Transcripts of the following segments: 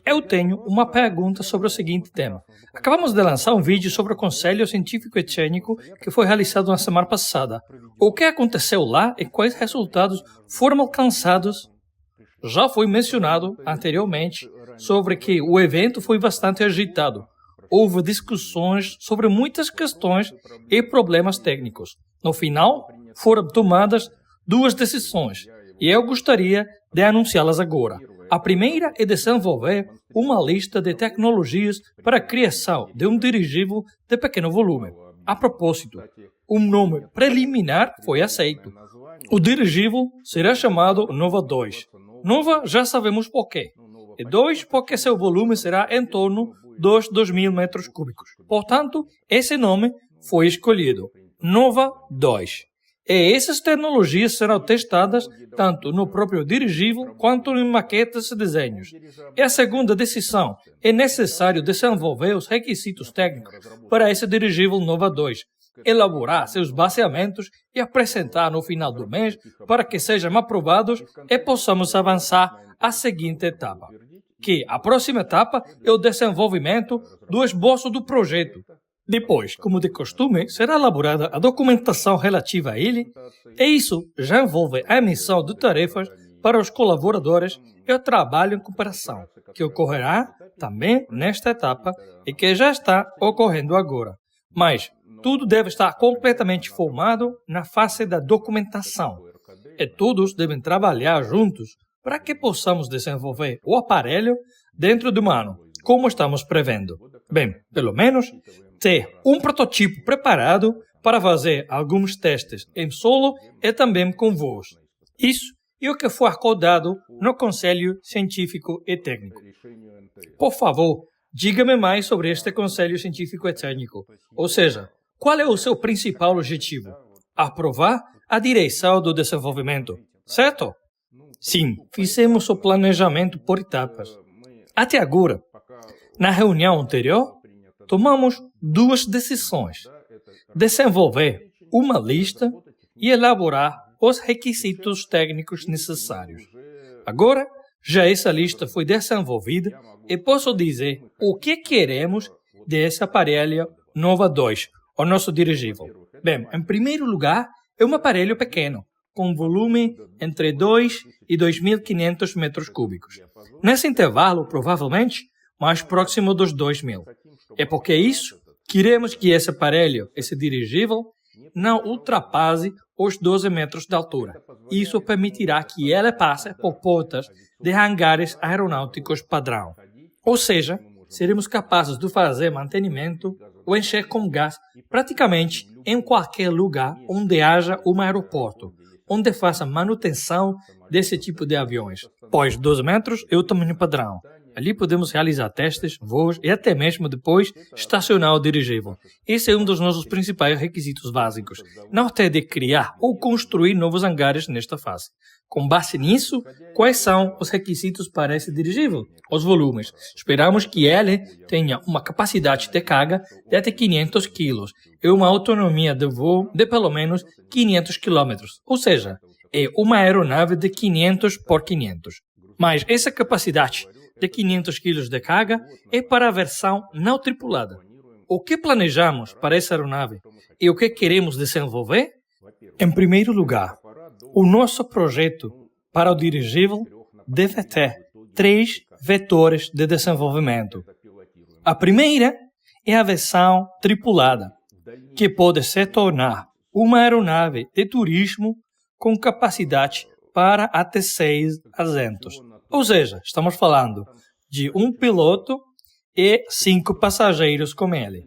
Eu tenho uma pergunta sobre o seguinte tema. Acabamos de lançar um vídeo sobre o Conselho Científico e Técnico que foi realizado na semana passada. O que aconteceu lá e quais resultados foram alcançados? Já foi mencionado anteriormente sobre que o evento foi bastante agitado. Houve discussões sobre muitas questões e problemas técnicos. No final, foram tomadas duas decisões e eu gostaria de anunciá-las agora. A primeira é desenvolver uma lista de tecnologias para a criação de um dirigível de pequeno volume. A propósito, um nome preliminar foi aceito. O dirigível será chamado Nova 2. Nova já sabemos por quê. E 2 porque seu volume será em torno dos 2.000 metros cúbicos. Portanto, esse nome foi escolhido. Nova 2. E essas tecnologias serão testadas tanto no próprio dirigível quanto em maquetas e desenhos. E a segunda decisão, é necessário desenvolver os requisitos técnicos para esse dirigível Nova 2, elaborar seus baseamentos e apresentar no final do mês para que sejam aprovados e possamos avançar à seguinte etapa, que a próxima etapa é o desenvolvimento do esboço do projeto. Depois, como de costume, será elaborada a documentação relativa a ele, e isso já envolve a emissão de tarefas para os colaboradores e o trabalho em cooperação, que ocorrerá também nesta etapa e que já está ocorrendo agora. Mas tudo deve estar completamente formado na fase da documentação, e todos devem trabalhar juntos para que possamos desenvolver o aparelho dentro de um ano, como estamos prevendo. Bem, pelo menos ter um protótipo preparado para fazer alguns testes em solo e também com voos. Isso é o que foi acordado no Conselho Científico e Técnico. Por favor, diga-me mais sobre este Conselho Científico e Técnico. Ou seja, qual é o seu principal objetivo? Aprovar a direção do desenvolvimento, certo? Sim, fizemos o planejamento por etapas. Até agora, na reunião anterior, tomamos duas decisões: desenvolver uma lista e elaborar os requisitos técnicos necessários. Agora, já essa lista foi desenvolvida e posso dizer o que queremos desse aparelho Nova 2, o nosso dirigível. Bem, em primeiro lugar, é um aparelho pequeno, com volume entre 2 e 2.500 metros cúbicos. Nesse intervalo, provavelmente, mais próximo dos 2.000. É porque isso, queremos que esse aparelho, esse dirigível, não ultrapasse os 12 metros de altura. Isso permitirá que ele passe por portas de hangares aeronáuticos padrão. Ou seja, seremos capazes de fazer mantenimento ou encher com gás praticamente em qualquer lugar onde haja um aeroporto, onde faça manutenção desse tipo de aviões, pois 12 metros é o tamanho padrão. Ali podemos realizar testes, voos e até mesmo depois estacionar o dirigível. Esse é um dos nossos principais requisitos básicos. Não ter de criar ou construir novos hangares nesta fase. Com base nisso, quais são os requisitos para esse dirigível? Os volumes. Esperamos que ele tenha uma capacidade de carga de até 500 kg e uma autonomia de voo de pelo menos 500 km. Ou seja, é uma aeronave de 500 por 500. Mas essa capacidade de 500 kg de carga é para a versão não tripulada. O que planejamos para essa aeronave e o que queremos desenvolver? Em primeiro lugar, o nosso projeto para o dirigível deve ter 3 vetores de desenvolvimento. A primeira é a versão tripulada, que pode se tornar uma aeronave de turismo com capacidade para até 6 assentos. Ou seja, estamos falando de um piloto e 5 passageiros com ele.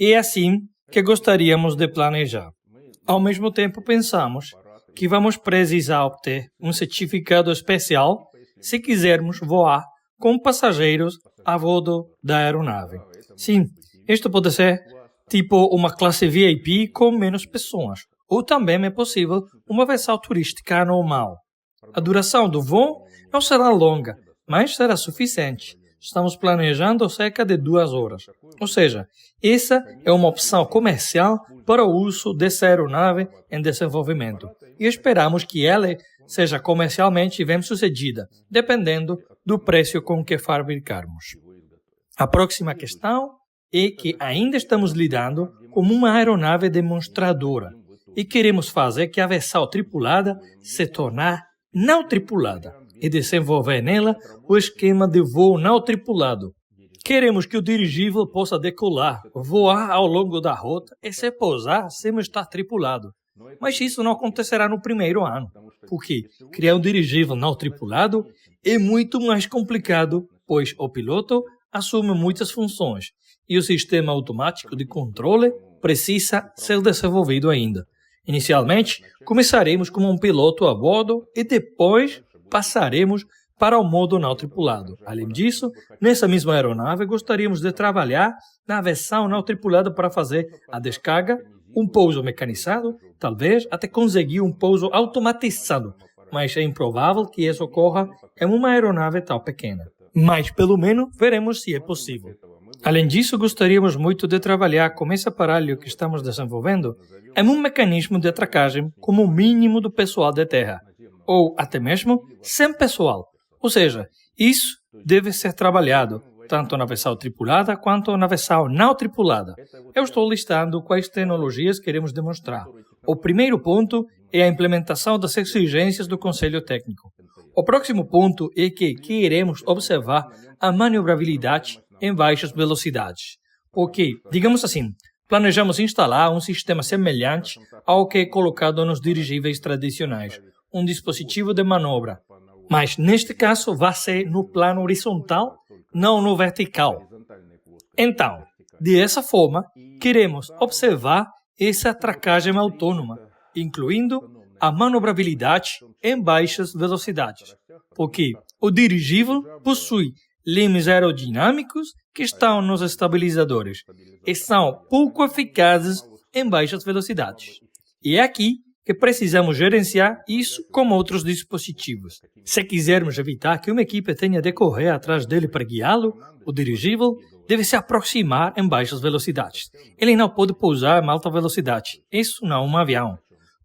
É assim que gostaríamos de planejar. Ao mesmo tempo, pensamos que vamos precisar obter um certificado especial se quisermos voar com passageiros a bordo da aeronave. Sim, isto pode ser tipo uma classe VIP com menos pessoas, ou também é possível uma versão turística normal. A duração do voo não será longa, mas será suficiente. Estamos planejando cerca de 2 horas. Ou seja, essa é uma opção comercial para o uso dessa aeronave em desenvolvimento. E esperamos que ela seja comercialmente bem-sucedida, dependendo do preço com que fabricarmos. A próxima questão é que ainda estamos lidando com uma aeronave demonstradora e queremos fazer que a versão tripulada se torne não tripulada e desenvolver nela o esquema de voo não tripulado. Queremos que o dirigível possa decolar, voar ao longo da rota e se pousar sem estar tripulado. Mas isso não acontecerá no primeiro ano, porque criar um dirigível não tripulado é muito mais complicado, pois o piloto assume muitas funções e o sistema automático de controle precisa ser desenvolvido ainda. Inicialmente, começaremos com um piloto a bordo e depois passaremos para o modo não tripulado. Além disso, nessa mesma aeronave, gostaríamos de trabalhar na versão não tripulada para fazer a descarga, um pouso mecanizado, talvez até conseguir um pouso automatizado, mas é improvável que isso ocorra em uma aeronave tão pequena. Mas, pelo menos, veremos se é possível. Além disso, gostaríamos muito de trabalhar com esse aparelho que estamos desenvolvendo em um mecanismo de atracagem como o mínimo do pessoal de terra, ou até mesmo sem pessoal. Ou seja, isso deve ser trabalhado tanto na versão tripulada quanto na versão não tripulada. Eu estou listando quais tecnologias queremos demonstrar. O primeiro ponto é a implementação das exigências do Conselho Técnico. O próximo ponto é que queremos observar a maniobrabilidade em baixas velocidades. Porque, digamos assim, planejamos instalar um sistema semelhante ao que é colocado nos dirigíveis tradicionais, um dispositivo de manobra. Mas, neste caso, vai ser no plano horizontal, não no vertical. Então, dessa forma, queremos observar essa atracagem autônoma, incluindo a manobrabilidade em baixas velocidades, porque o dirigível possui limes aerodinâmicos que estão nos estabilizadores e são pouco eficazes em baixas velocidades. E é aqui que precisamos gerenciar isso com outros dispositivos. Se quisermos evitar que uma equipe tenha de correr atrás dele para guiá-lo, o dirigível deve se aproximar em baixas velocidades. Ele não pode pousar em alta velocidade. Isso não é um avião.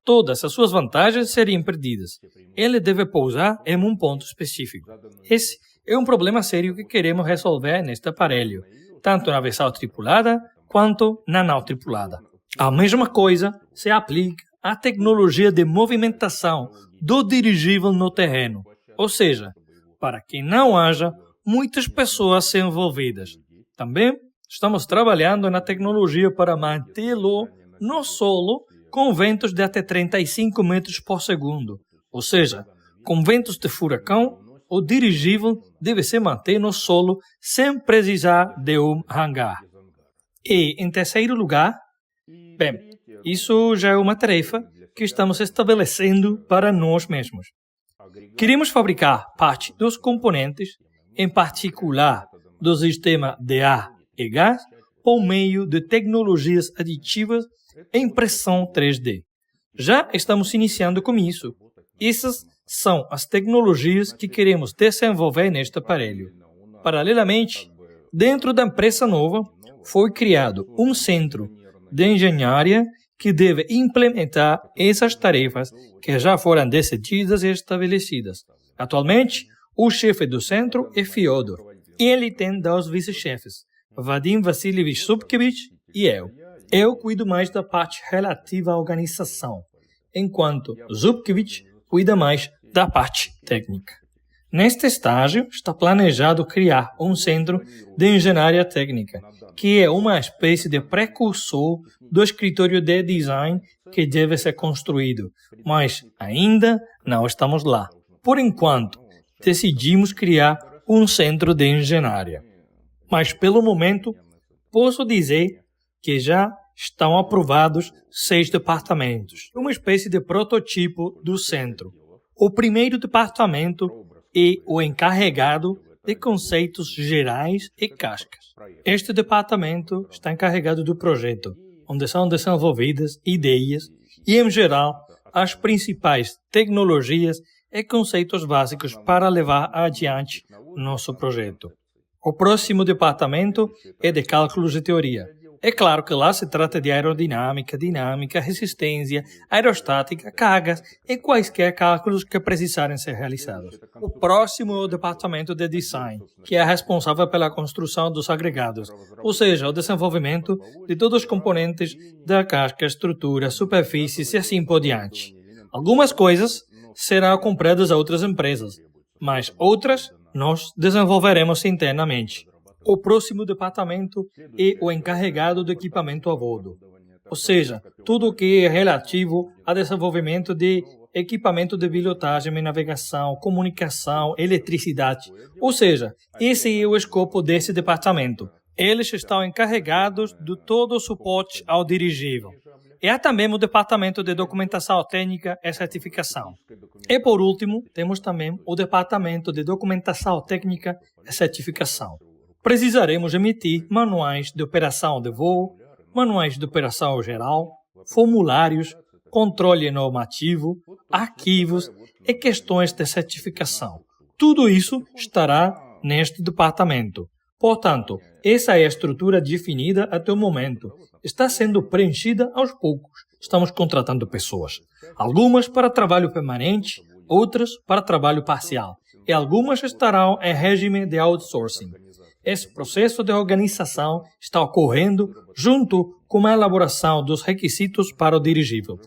Todas as suas vantagens seriam perdidas. Ele deve pousar em um ponto específico. Esse é um problema sério que queremos resolver neste aparelho, tanto na versão tripulada quanto na não tripulada. A mesma coisa se aplica à tecnologia de movimentação do dirigível no terreno, ou seja, para que não haja muitas pessoas envolvidas. Também estamos trabalhando na tecnologia para mantê-lo no solo com ventos de até 35 metros por segundo, ou seja, com ventos de furacão, o dirigível deve se manter no solo sem precisar de um hangar. E, em terceiro lugar, isso já é uma tarefa que estamos estabelecendo para nós mesmos. Queremos fabricar parte dos componentes, em particular do sistema de ar e gás, por meio de tecnologias aditivas e impressão 3D. Já estamos iniciando com isso. Essas são as tecnologias que queremos desenvolver neste aparelho. Paralelamente, dentro da empresa nova, foi criado um centro de engenharia que deve implementar essas tarefas que já foram decididas e estabelecidas. Atualmente, o chefe do centro é Fyodor. Ele tem 2 vice-chefes, Vadim Vassilievich Zubkevich e eu. Eu cuido mais da parte relativa à organização, enquanto Zubkevich cuida mais da parte técnica. Neste estágio, está planejado criar um centro de engenharia técnica, que é uma espécie de precursor do escritório de design que deve ser construído, mas ainda não estamos lá. Por enquanto, decidimos criar um centro de engenharia. Mas, pelo momento, posso dizer que já estão aprovados 6 departamentos, uma espécie de prototipo do centro. O primeiro departamento é o encarregado de conceitos gerais e cascas. Este departamento está encarregado do projeto, onde são desenvolvidas ideias e, em geral, as principais tecnologias e conceitos básicos para levar adiante nosso projeto. O próximo departamento é de cálculos de teoria, É claro que lá se trata de aerodinâmica, dinâmica, resistência, aerostática, cargas e quaisquer cálculos que precisarem ser realizados. O próximo é o departamento de design, que é responsável pela construção dos agregados, ou seja, o desenvolvimento de todos os componentes da casca, estrutura, superfícies e assim por diante. Algumas coisas serão compradas a outras empresas, mas outras nós desenvolveremos internamente. O próximo departamento é o encarregado do equipamento a bordo, ou seja, tudo o que é relativo ao desenvolvimento de equipamento de pilotagem e navegação, comunicação, eletricidade. Ou seja, esse é o escopo desse departamento. Eles estão encarregados de todo o suporte ao dirigível. E há também o departamento de documentação técnica e certificação. E por último, temos também o departamento de documentação técnica e certificação. Precisaremos emitir manuais de operação de voo, manuais de operação geral, formulários, controle normativo, arquivos e questões de certificação. Tudo isso estará neste departamento. Portanto, essa é a estrutura definida até o momento. Está sendo preenchida aos poucos. Estamos contratando pessoas. Algumas para trabalho permanente, outras para trabalho parcial. E algumas estarão em regime de outsourcing. Esse processo de organização está ocorrendo junto com a elaboração dos requisitos para o dirigível.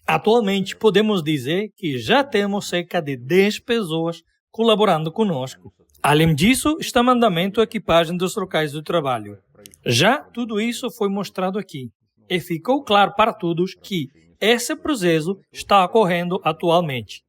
Atualmente, podemos dizer que já temos cerca de 10 pessoas colaborando conosco. Além disso, está em andamento a equipagem dos locais de trabalho. Já tudo isso foi mostrado aqui e ficou claro para todos que esse processo está ocorrendo atualmente.